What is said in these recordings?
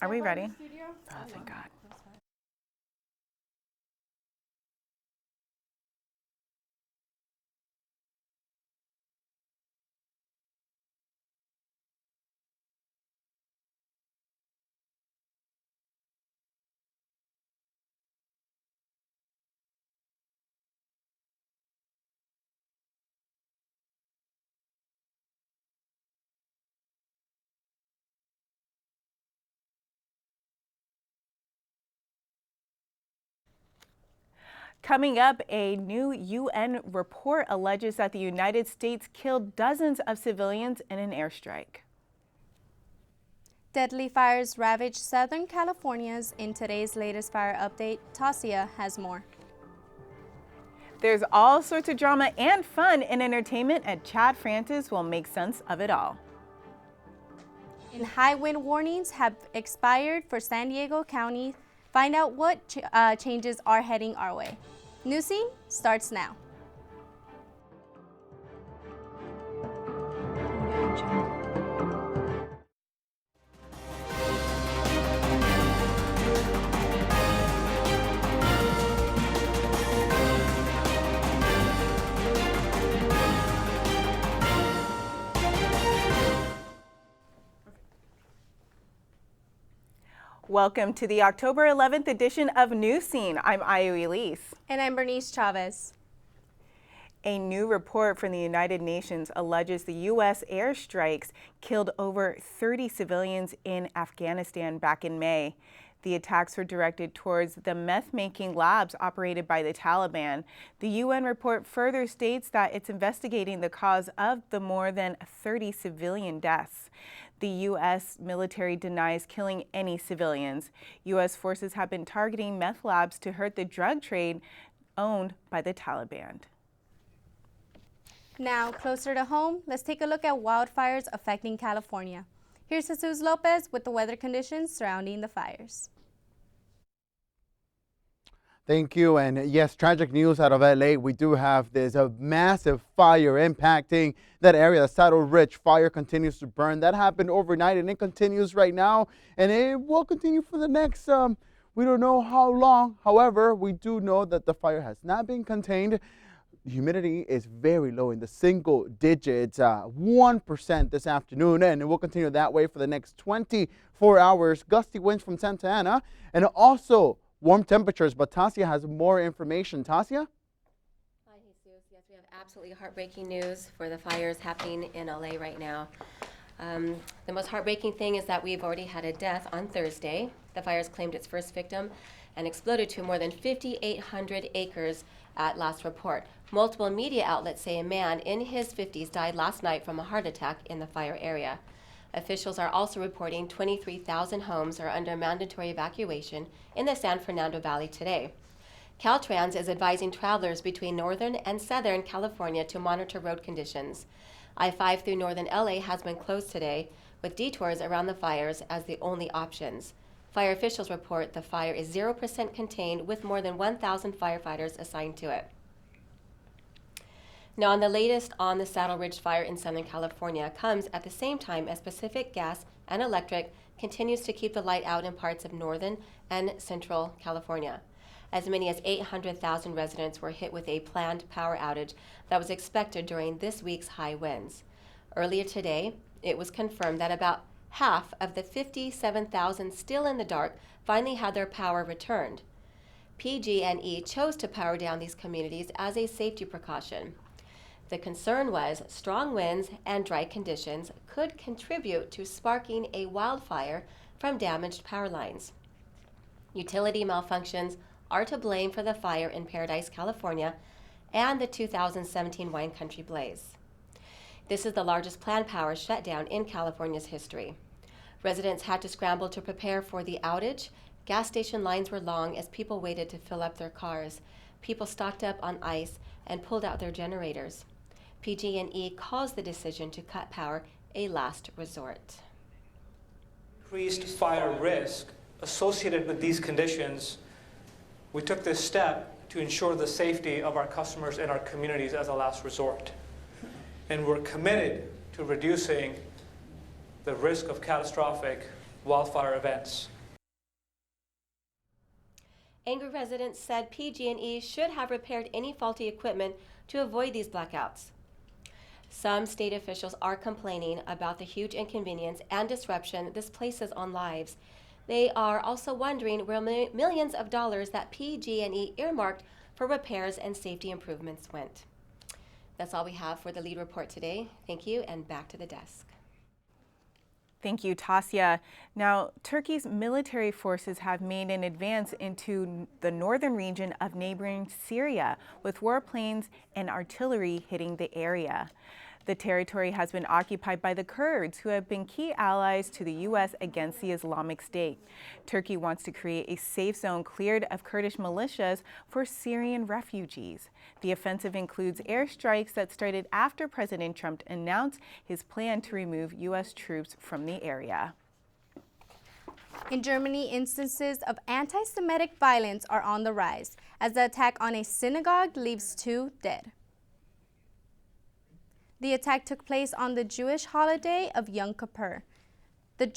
Are we ready? Oh, thank God. Coming up, a new UN report alleges that the United States killed dozens of civilians in an airstrike. Deadly fires ravaged Southern California's. In today's latest fire update, Tasia has more. There's all sorts of drama and fun in entertainment, and Chad Francis will make sense of it all. And high wind warnings have expired for San Diego County. Find out what changes are heading our way. Newscene starts now. Welcome to the October 11th edition of Newscene. I'm Ayo Elise. And I'm Bernice Chavez. A new report from the United Nations alleges the U.S. airstrikes killed over 30 civilians in Afghanistan back in May. The attacks were directed towards the meth-making labs operated by the Taliban. The UN report further states that it's investigating the cause of the more than 30 civilian deaths. The U.S. military denies killing any civilians. U.S. forces have been targeting meth labs to hurt the drug trade owned by the Taliban. Now, closer to home, let's take a look at wildfires affecting California. Here's Jesus Lopez with the weather conditions surrounding the fires. Thank you. And yes, tragic news out of LA. We do have this massive fire impacting that area. The Saddle Ridge fire continues to burn. That happened overnight and it continues right now. And it will continue for the next, we don't know how long. However, we do know that the fire has not been contained. Humidity is very low in the single digits, 1% this afternoon, and it will continue that way for the next 24 hours. Gusty winds from Santa Ana and also warm temperatures, but Tasia has more information. Tasia? Hi, Jesus. Yes, we have absolutely heartbreaking news for the fires happening in LA right now. The most heartbreaking thing is that we've already had a death on Thursday. The fires claimed its first victim and exploded to more than 5,800 acres at last report. Multiple media outlets say a man in his 50s died last night from a heart attack in the fire area. Officials are also reporting 23,000 homes are under mandatory evacuation in the San Fernando Valley today. Caltrans is advising travelers between northern and southern California to monitor road conditions. I-5 through northern LA has been closed today, with detours around the fires as the only options. Fire officials report the fire is 0% contained, with more than 1,000 firefighters assigned to it. Now, on the latest on the Saddle Ridge fire in Southern California comes at the same time as Pacific Gas and Electric continues to keep the light out in parts of northern and central California. As many as 800,000 residents were hit with a planned power outage that was expected during this week's high winds. Earlier today, it was confirmed that about half of the 57,000 still in the dark finally had their power returned. PG&E chose to power down these communities as a safety precaution. The concern was strong winds and dry conditions could contribute to sparking a wildfire from damaged power lines. Utility malfunctions are to blame for the fire in Paradise, California, and the 2017 wine country blaze. This is the largest planned power shutdown in California's history. Residents had to scramble to prepare for the outage. Gas station lines were long as people waited to fill up their cars. People stocked up on ice and pulled out their generators. PG&E calls the decision to cut power a last resort. Increased fire risk associated with these conditions, we took this step to ensure the safety of our customers and our communities as a last resort. And we're committed to reducing the risk of catastrophic wildfire events. Angry residents said PG&E should have repaired any faulty equipment to avoid these blackouts. Some state officials are complaining about the huge inconvenience and disruption this places on lives. They are also wondering where millions of dollars that PG&E earmarked for repairs and safety improvements went. That's all we have for the lead report today. Thank you, and back to the desk. Thank you, Tasia. Now, Turkey's military forces have made an advance into the northern region of neighboring Syria, with warplanes and artillery hitting the area. The territory has been occupied by the Kurds, who have been key allies to the U.S. against the Islamic State. Turkey wants to create a safe zone cleared of Kurdish militias for Syrian refugees. The offensive includes airstrikes that started after President Trump announced his plan to remove U.S. troops from the area. In Germany, instances of anti-Semitic violence are on the rise, as the attack on a synagogue leaves 2 dead. The attack took place on the Jewish holiday of Yom Kippur. The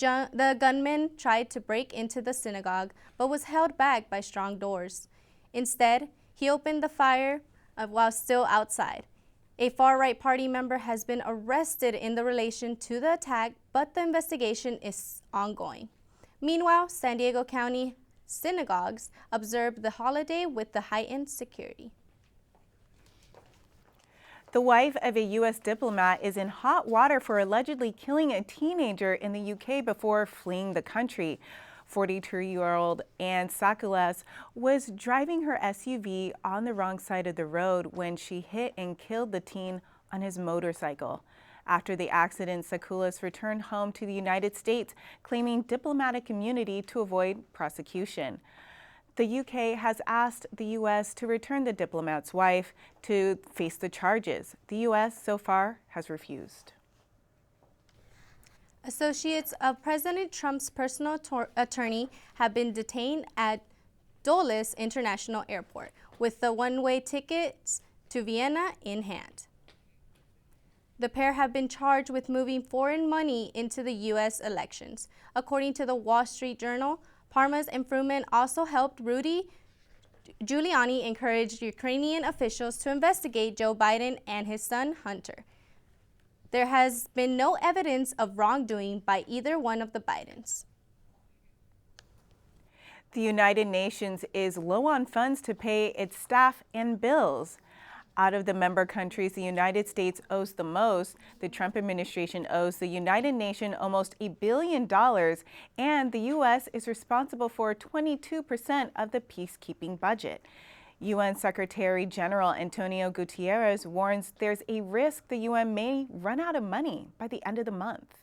gunman tried to break into the synagogue, but was held back by strong doors. Instead, he opened the fire while still outside. A far-right party member has been arrested in relation to the attack, but the investigation is ongoing. Meanwhile, San Diego County synagogues observed the holiday with the heightened security. The wife of a U.S. diplomat is in hot water for allegedly killing a teenager in the U.K. before fleeing the country. 42-year-old Anne Sakulas was driving her SUV on the wrong side of the road when she hit and killed the teen on his motorcycle. After the accident, Sakulas returned home to the United States, claiming diplomatic immunity to avoid prosecution. The UK has asked the U.S. to return the diplomat's wife to face the charges. The U.S. so far has refused. Associates of President Trump's personal attorney have been detained at Dulles International Airport with the one-way tickets to Vienna in hand. The pair have been charged with moving foreign money into the U.S. elections. According to the Wall Street Journal, Parma's infringement also helped Rudy Giuliani encourage Ukrainian officials to investigate Joe Biden and his son, Hunter. There has been no evidence of wrongdoing by either one of the Bidens. The United Nations is low on funds to pay its staff and bills. Out of the member countries the United States owes the most, the Trump administration owes the United Nations almost $1 billion, and the U.S. is responsible for 22% of the peacekeeping budget. UN Secretary General Antonio Guterres warns there's a risk the UN may run out of money by the end of the month.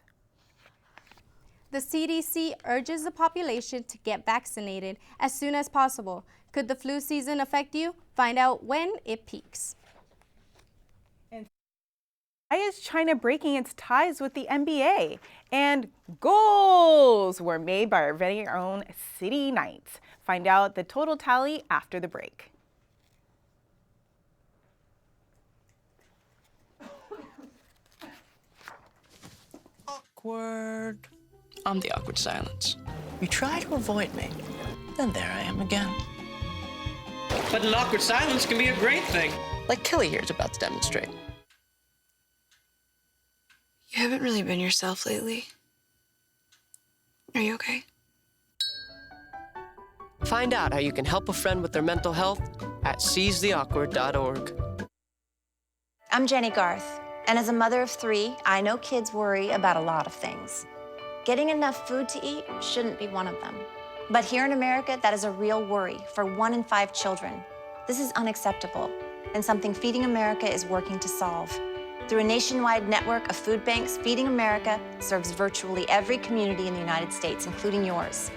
The CDC urges the population to get vaccinated as soon as possible. Could the flu season affect you? Find out when it peaks. Why is China breaking its ties with the NBA? And goals were made by our very own City Knights. Find out the total tally after the break. Awkward. I'm the awkward silence. You try to avoid me, then there I am again. But an awkward silence can be a great thing. Like Kelly here is about to demonstrate. You haven't really been yourself lately. Are you okay? Find out how you can help a friend with their mental health at seizetheawkward.org. I'm Jenny Garth, and as a mother of 3, I know kids worry about a lot of things. Getting enough food to eat shouldn't be one of them. But here in America, that is a real worry for 1 in 5 children. This is unacceptable, and something Feeding America is working to solve. Through a nationwide network of food banks, Feeding America serves virtually every community in the United States, including yours.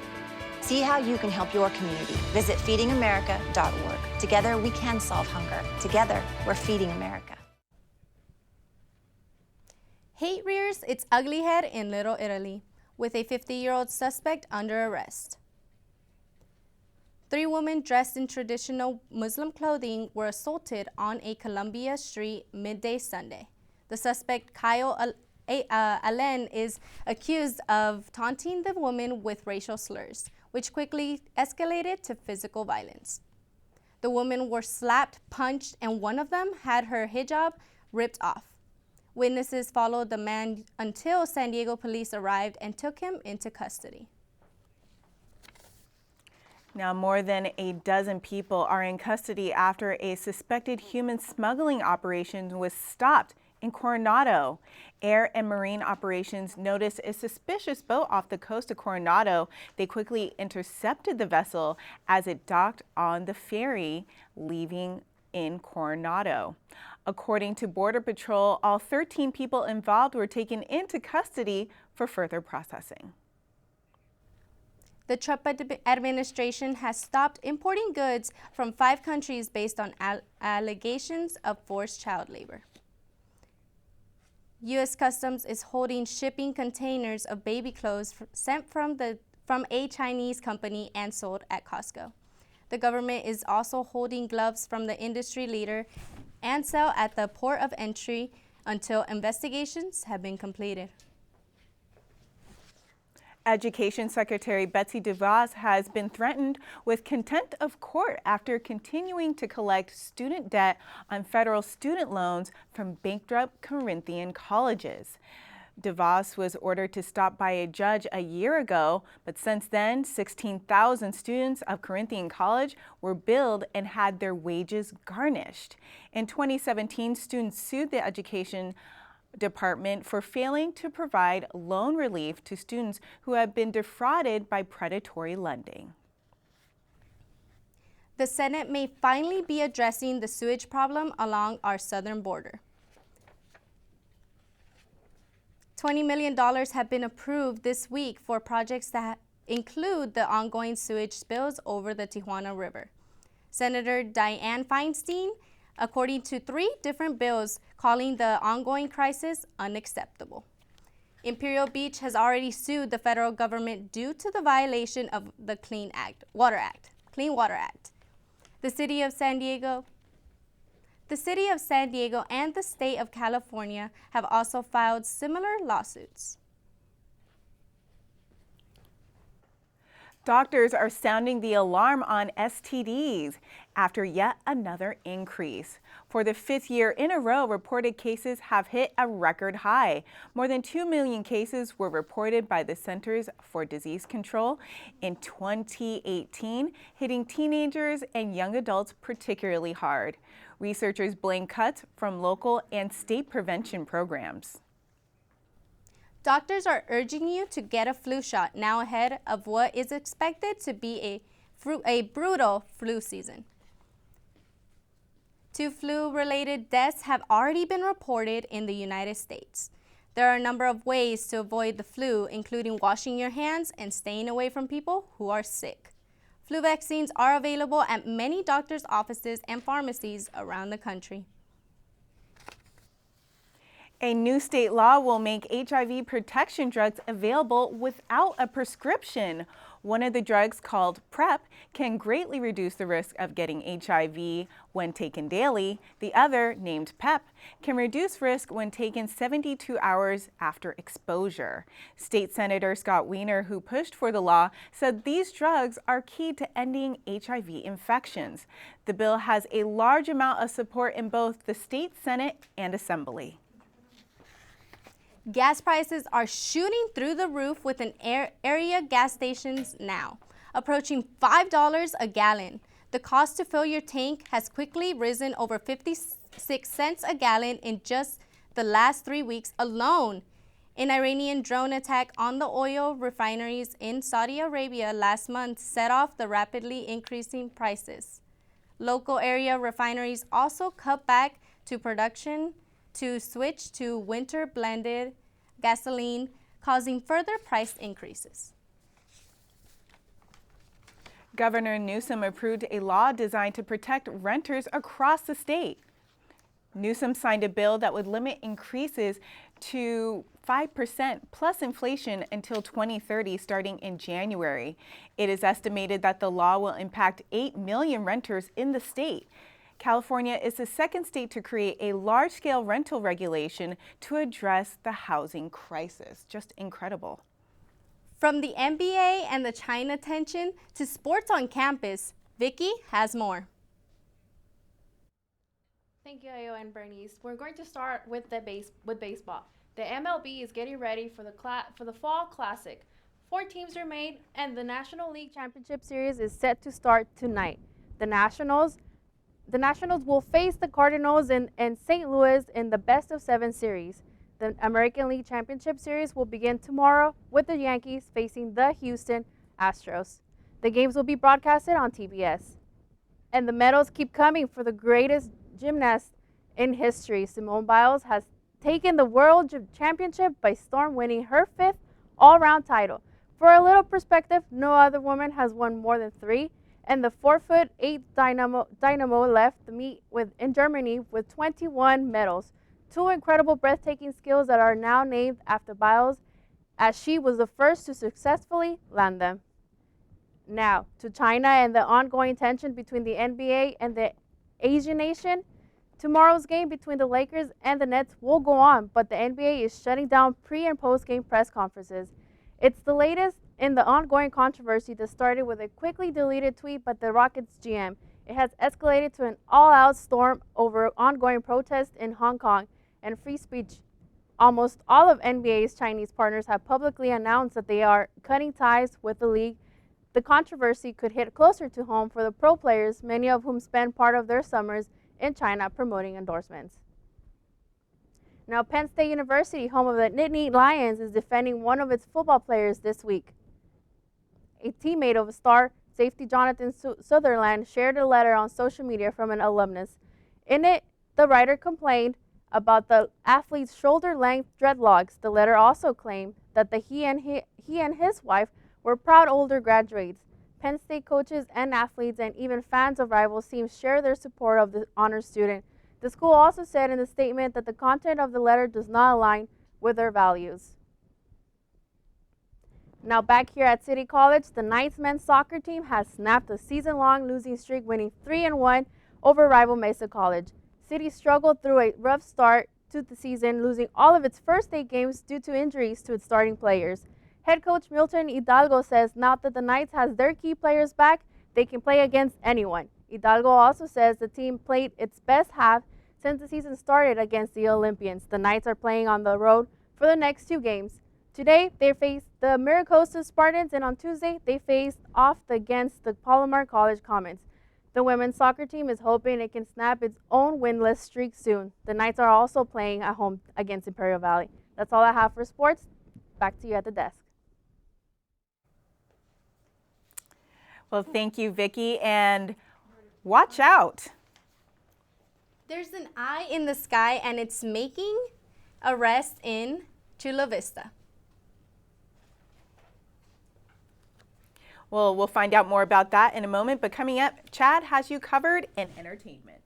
See how you can help your community. Visit feedingamerica.org. Together, we can solve hunger. Together, we're Feeding America. Hate rears its ugly head in Little Italy, with a 50-year-old suspect under arrest. 3 women dressed in traditional Muslim clothing were assaulted on a Columbia street midday Sunday. The suspect, Kyle Allen is accused of taunting the woman with racial slurs, which quickly escalated to physical violence. The women were slapped, punched, and one of them had her hijab ripped off. Witnesses followed the man until San Diego police arrived and took him into custody. Now, more than a dozen people are in custody after a suspected human smuggling operation was stopped in Coronado. Air and Marine Operations noticed a suspicious boat off the coast of Coronado. They quickly intercepted the vessel as it docked on the ferry leaving in Coronado. According to Border Patrol, all 13 people involved were taken into custody for further processing. The Trump administration has stopped importing goods from 5 countries based on allegations of forced child labor. U.S. Customs is holding shipping containers of baby clothes sent from a Chinese company and sold at Costco. The government is also holding gloves from the industry leader and sell at the port of entry until investigations have been completed. Education Secretary Betsy DeVos has been threatened with contempt of court after continuing to collect student debt on federal student loans from bankrupt Corinthian colleges. DeVos was ordered to stop by a judge a year ago, but since then, 16,000 students of Corinthian College were billed and had their wages garnished. In 2017, students sued the Education Department for failing to provide loan relief to students who have been defrauded by predatory lending. The Senate may finally be addressing the sewage problem along our southern border. $20 million have been approved this week for projects that include the ongoing sewage spills over the Tijuana River. Senator Dianne Feinstein, according to 3 different bills, calling the ongoing crisis unacceptable. Imperial Beach has already sued the federal government due to the violation of the Clean Water Act. The City of San Diego and the state of California have also filed similar lawsuits. Doctors are sounding the alarm on STDs after yet another increase. For the 5th year in a row, reported cases have hit a record high. More than 2 million cases were reported by the Centers for Disease Control in 2018, hitting teenagers and young adults particularly hard. Researchers blame cuts from local and state prevention programs. Doctors are urging you to get a flu shot now ahead of what is expected to be a brutal flu season. 2 flu-related deaths have already been reported in the United States. There are a number of ways to avoid the flu, including washing your hands and staying away from people who are sick. Flu vaccines are available at many doctors' offices and pharmacies around the country. A new state law will make HIV protection drugs available without a prescription. One of the drugs, called PrEP, can greatly reduce the risk of getting HIV when taken daily. The other, named PEP, can reduce risk when taken 72 hours after exposure. State Senator Scott Wiener, who pushed for the law, said these drugs are key to ending HIV infections. The bill has a large amount of support in both the state Senate and Assembly. Gas prices are shooting through the roof with an area gas stations now, approaching $5 a gallon. The cost to fill your tank has quickly risen over 56 cents a gallon in just the last 3 weeks alone. An Iranian drone attack on the oil refineries in Saudi Arabia last month set off the rapidly increasing prices. Local area refineries also cut back to production to switch to winter blended gasoline, causing further price increases. Governor Newsom approved a law designed to protect renters across the state. Newsom signed a bill that would limit increases to 5% plus inflation until 2030, starting in January. It is estimated that the law will impact 8 million renters in the state. California is the second state to create a large-scale rental regulation to address the housing crisis. Just incredible. From the NBA and the China tension to sports on campus, Vicky has more. Thank you, Ayo and Bernice. We're going to start with baseball. The MLB is getting ready for the Fall Classic. 4 teams are made, and the National League Championship Series is set to start tonight. The Nationals will face the Cardinals in St. Louis in the best-of-7 series. The American League Championship Series will begin tomorrow with the Yankees facing the Houston Astros. The games will be broadcasted on TBS. And the medals keep coming for the greatest gymnast in history. Simone Biles has taken the World Championship by storm, winning her 5th all-round title. For a little perspective, no other woman has won more than 3, and the 4'8" Dynamo left the meet in Germany with 21 medals. 2 incredible breathtaking skills that are now named after Biles, as she was the first to successfully land them. Now, to China and the ongoing tension between the NBA and the Asian nation. Tomorrow's game between the Lakers and the Nets will go on, but the NBA is shutting down pre- and post-game press conferences. It's the latest in the ongoing controversy that started with a quickly deleted tweet by the Rockets GM. It has escalated to an all-out storm over ongoing protests in Hong Kong and free speech. Almost all of NBA's Chinese partners have publicly announced that they are cutting ties with the league. The controversy could hit closer to home for the pro players, many of whom spend part of their summers in China promoting endorsements. Now, Penn State University, home of the Nittany Lions, is defending one of its football players this week. A teammate of star safety Jonathan Sutherland shared a letter on social media from an alumnus. In it, the writer complained about the athlete's shoulder-length dreadlocks. The letter also claimed that he and his wife were proud older graduates. Penn State coaches and athletes and even fans of rival teams share their support of the honor student. The school also said in the statement that the content of the letter does not align with their values. Now back here at City College, the Knights men's soccer team has snapped a season-long losing streak, winning 3-1 over rival Mesa College. City struggled through a rough start to the season, losing all of its first 8 games due to injuries to its starting players. Head coach Milton Hidalgo says now that the Knights has their key players back, they can play against anyone. Hidalgo also says the team played its best half since the season started against the Olympians. The Knights are playing on the road for the next 2 games. Today, they face the Maricosta Spartans, and on Tuesday, they face off against the Palomar College Comets. The women's soccer team is hoping it can snap its own winless streak soon. The Knights are also playing at home against Imperial Valley. That's all I have for sports. Back to you at the desk. Well, thank you, Vicki, and watch out. There's an eye in the sky, and it's making arrests in Chula Vista. Well, we'll find out more about that in a moment, but coming up, Chad has you covered in entertainment.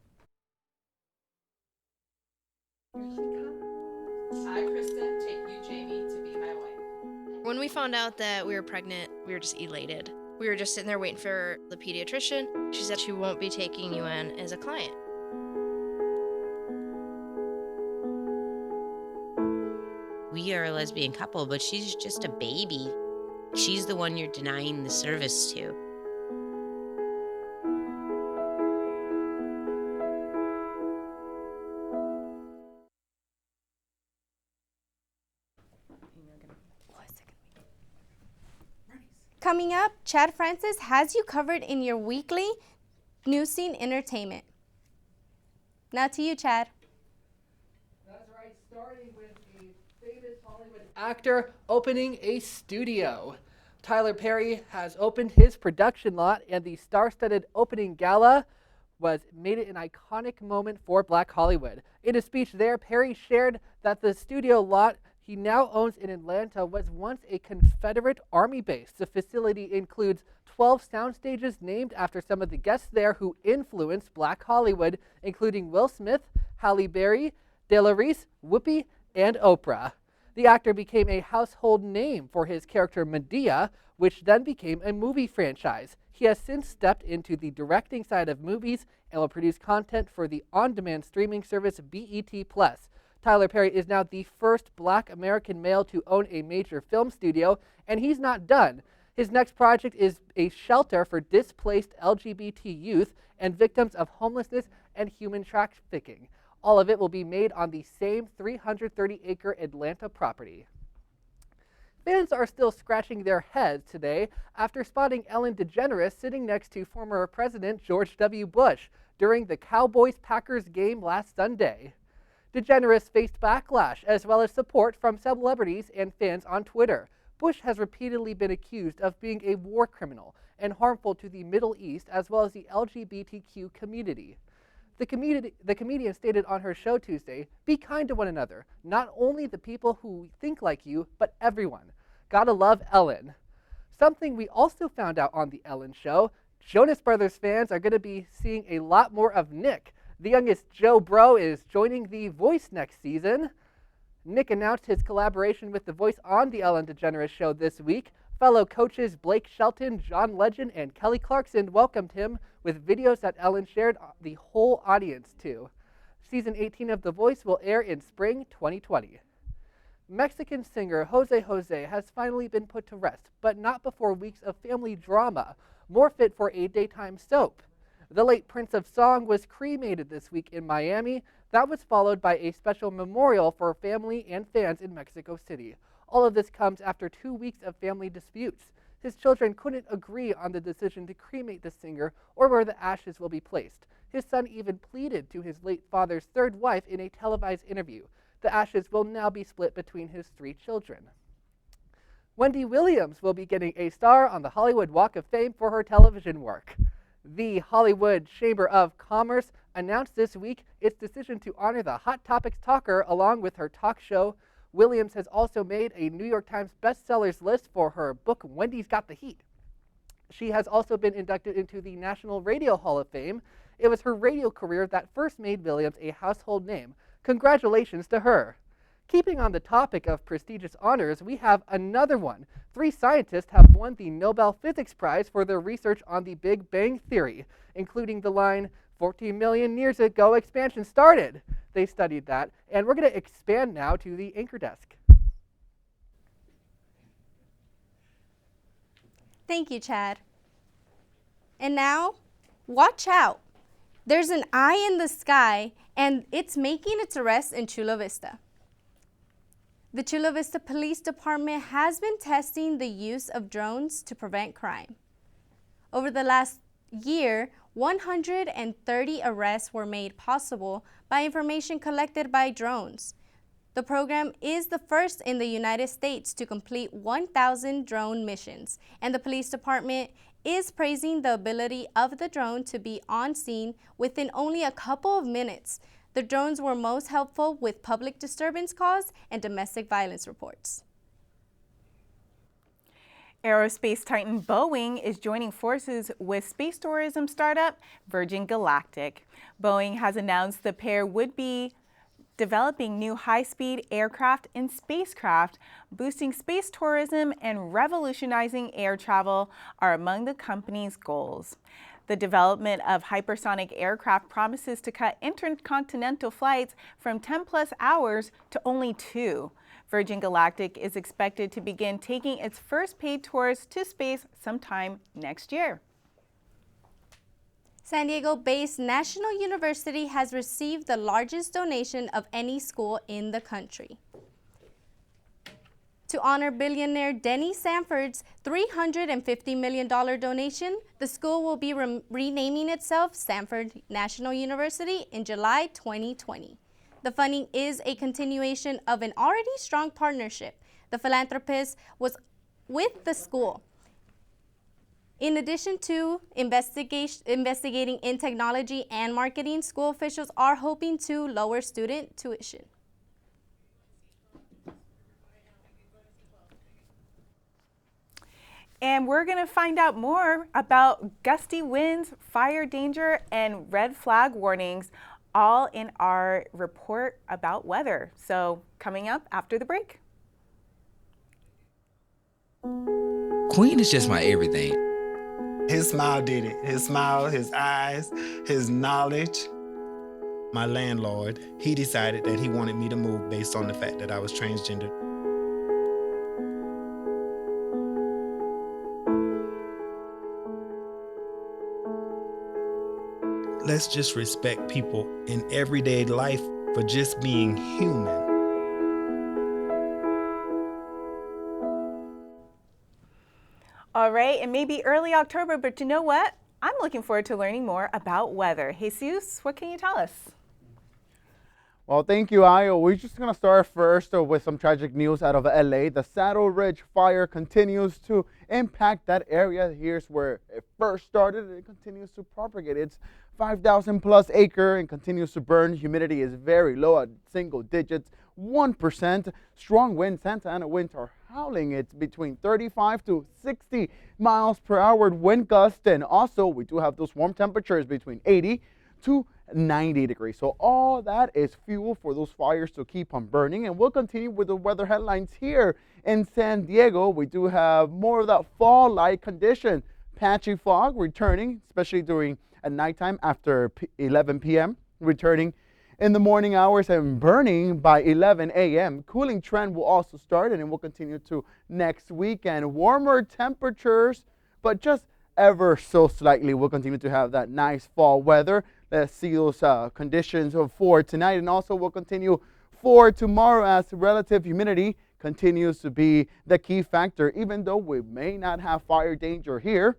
Here she comes. I, Krista, take you, Jamie, to be my wife. When we found out that we were pregnant, we were just elated. We were just sitting there waiting for the pediatrician. She said she won't be taking you in as a client. We are a lesbian couple, but she's just a baby. She's the one you're denying the service to. Coming up, Chad Francis has you covered in your weekly Newscene entertainment. Now to you, Chad. That's right, starting with a famous Hollywood actor opening a studio. Tyler Perry has opened his production lot, and the star-studded opening gala made it an iconic moment for Black Hollywood. In a speech there, Perry shared that the studio lot he now owns in Atlanta was once a Confederate Army base. The facility includes 12 sound stages named after some of the guests there who influenced Black Hollywood, including Will Smith, Halle Berry, Delarice, Whoopi, and Oprah. The actor became a household name for his character Medea, which then became a movie franchise. He has since stepped into the directing side of movies and will produce content for the on-demand streaming service BET+. Tyler Perry is now the first Black American male to own a major film studio, and he's not done. His next project is a shelter for displaced LGBT youth and victims of homelessness and human trafficking. All of it will be made on the same 330-acre Atlanta property. Fans are still scratching their heads today after spotting Ellen DeGeneres sitting next to former President George W. Bush during the Cowboys-Packers game last Sunday. DeGeneres faced backlash as well as support from celebrities and fans on Twitter. Bush has repeatedly been accused of being a war criminal and harmful to the Middle East as well as the LGBTQ community. The comedian stated on her show Tuesday, "Be kind to one another, not only the people who think like you, but everyone. Gotta love Ellen." Something we also found out on the Ellen show, Jonas Brothers fans are going to be seeing a lot more of Nick. The youngest Joe Bro is joining The Voice next season. Nick announced his collaboration with The Voice on the Ellen DeGeneres show this week. Fellow coaches Blake Shelton, John Legend, and Kelly Clarkson welcomed him with videos that Ellen shared the whole audience to. Season 18 of The Voice will air in spring 2020. Mexican singer Jose Jose has finally been put to rest, but not before weeks of family drama, more fit for a daytime soap. The late Prince of Song was cremated this week in Miami. That was followed by a special memorial for family and fans in Mexico City. All of this comes after 2 weeks of family disputes. His children couldn't agree on the decision to cremate the singer or where the ashes will be placed. His son even pleaded to his late father's third wife in a televised interview. The ashes will now be split between his 3 children. Wendy Williams will be getting a star on the Hollywood Walk of Fame for her television work. The Hollywood Chamber of Commerce announced this week its decision to honor the Hot Topics talker along with her talk show. Williams has also made a New York Times bestsellers list for her book, Wendy's Got the Heat. She has also been inducted into the National Radio Hall of Fame. It was her radio career that first made Williams a household name. Congratulations to her. Keeping on the topic of prestigious honors, we have another one. 3 scientists have won the Nobel Physics Prize for their research on the Big Bang Theory, including the line, 14 million years ago expansion started. They studied that, and we're going to expand now to the anchor desk. Thank you, Chad. And now, watch out. There's an eye in the sky, and it's making its arrest in Chula Vista. The Chula Vista Police Department has been testing the use of drones to prevent crime. Over the last year, 130 arrests were made possible by information collected by drones. The program is the first in the United States to complete 1,000 drone missions, and the police department is praising the ability of the drone to be on scene within only a couple of minutes. The drones were most helpful with public disturbance calls and domestic violence reports. Aerospace titan Boeing is joining forces with space tourism startup Virgin Galactic. Boeing has announced the pair would be developing new high-speed aircraft and spacecraft, boosting space tourism and revolutionizing air travel are among the company's goals. The development of hypersonic aircraft promises to cut intercontinental flights from 10+ hours to only 2. Virgin Galactic is expected to begin taking its first paid tours to space sometime next year. San Diego-based National University has received the largest donation of any school in the country. To honor billionaire Denny Sanford's $350 million donation, the school will be renaming itself Sanford National University in July 2020. The funding is a continuation of an already strong partnership. The philanthropist was with the school. In addition to investigating in technology and marketing, school officials are hoping to lower student tuition. And we're going to find out more about gusty winds, fire danger, and red flag warnings, all in our report about weather. So coming up after the break. Queen is just my everything. His smile did it. His smile, his eyes, his knowledge. My landlord, he decided that he wanted me to move based on the fact that I was transgender. Let's just respect people in everyday life for just being human. All right, it may be early October, but you know what? I'm looking forward to learning more about weather. Jesus, what can you tell us? Well, thank you, Ayo. We're just going to start first with some tragic news out of LA. The Saddle Ridge fire continues to impact that area. Here's where it first started, and it continues to propagate. It's 5,000 plus acre and continues to burn. Humidity is very low at single digits, 1%. Strong winds, Santa Ana winds are howling. It's between 35 to 60 miles per hour wind gust. And also, we do have those warm temperatures between 80 to 90 degrees. So all that is fuel for those fires to keep on burning. And we'll continue with the weather headlines here in San Diego. We do have more of that fall-like condition. Patchy fog returning, especially during at nighttime after 11 p.m. Returning in the morning hours and burning by 11 a.m. Cooling trend will also start, and it will continue to next weekend. Warmer temperatures, but just ever so slightly. We'll continue to have that nice fall weather. Let's see those conditions for tonight, and also will continue for tomorrow as relative humidity continues to be the key factor. Even though we may not have fire danger here,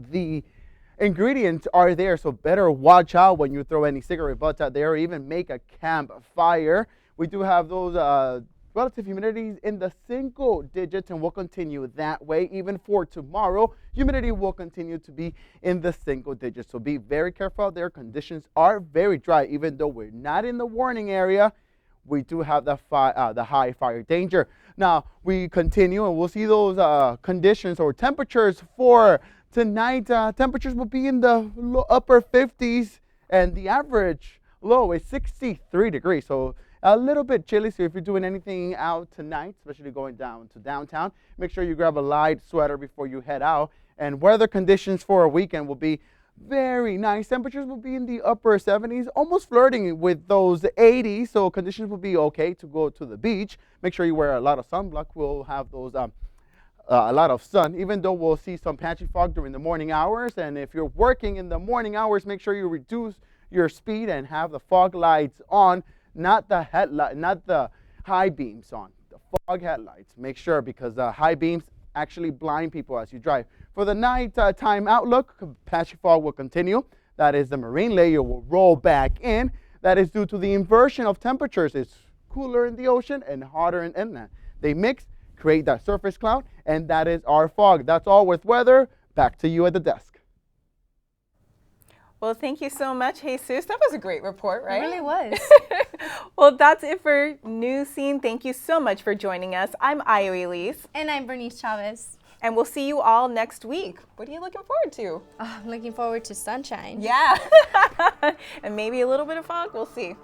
the ingredients are there, so better watch out when you throw any cigarette butts out there or even make a campfire. We do have those relative humidities in the single digits, and will continue that way even for tomorrow. Humidity will continue to be in the single digits, so be very careful out there. Conditions are very dry. Even though we're not in the warning area, we do have the high fire danger. Now we continue, and we'll see those conditions or temperatures for tonight. Temperatures will be in the upper 50s, and the average low is 63 degrees. So a little bit chilly, so if you're doing anything out tonight, especially going down to downtown, make sure you grab a light sweater before you head out. And weather conditions for a weekend will be very nice. Temperatures will be in the upper 70s, almost flirting with those 80s, so conditions will be okay to go to the beach. Make sure you wear a lot of sunblock. We'll have those a lot of sun, even though we'll see some patchy fog during the morning hours. And if you're working in the morning hours, make sure you reduce your speed and have the fog lights on. Not the headlight, not the high beams on, the fog headlights. Make sure, because the high beams actually blind people as you drive. For the night time outlook, patchy fog will continue. That is, the marine layer will roll back in. That is due to the inversion of temperatures. It's cooler in the ocean and hotter in inland. They mix, create that surface cloud, and that is our fog. That's all with weather. Back to you at the desk. Well, thank you so much, Jesus. That was a great report, right? It really was. Well, that's it for Newscene. Thank you so much for joining us. I'm Ayo Elise. And I'm Bernice Chavez. And we'll see you all next week. What are you looking forward to? I'm looking forward to sunshine. Yeah. And maybe a little bit of fog. We'll see.